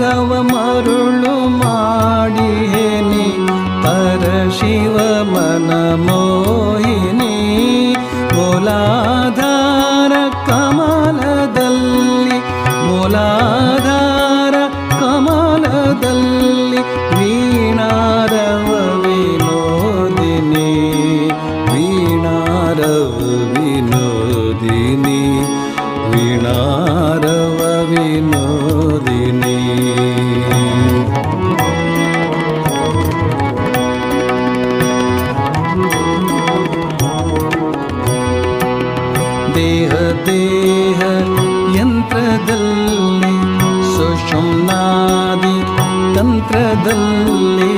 ರಾಗವ ಮರುಳು ಮಾಡಿಹೇನಿ ಪರಶಿವ ಮನ ಮೋಹಿನಿ ಮೂಲಾಧಾರ ಕಮಲದಲ್ಲಿ ಮೂಲಾಧಾರ ಕಮಲದಲ್ಲಿ ವೀಣಾರವ ವಿನೋದಿನಿ ವೀಣಾರವ ವಿನೋದಿನಿ ವೀಣಾರವ ವಿನೋದಿನಿ ದೇಹ ದೇಹ ಯಂತ್ರದಲ್ಲಿ ಸುಷುಮ್ನಾದಿ ತಂತ್ರದಲ್ಲಿ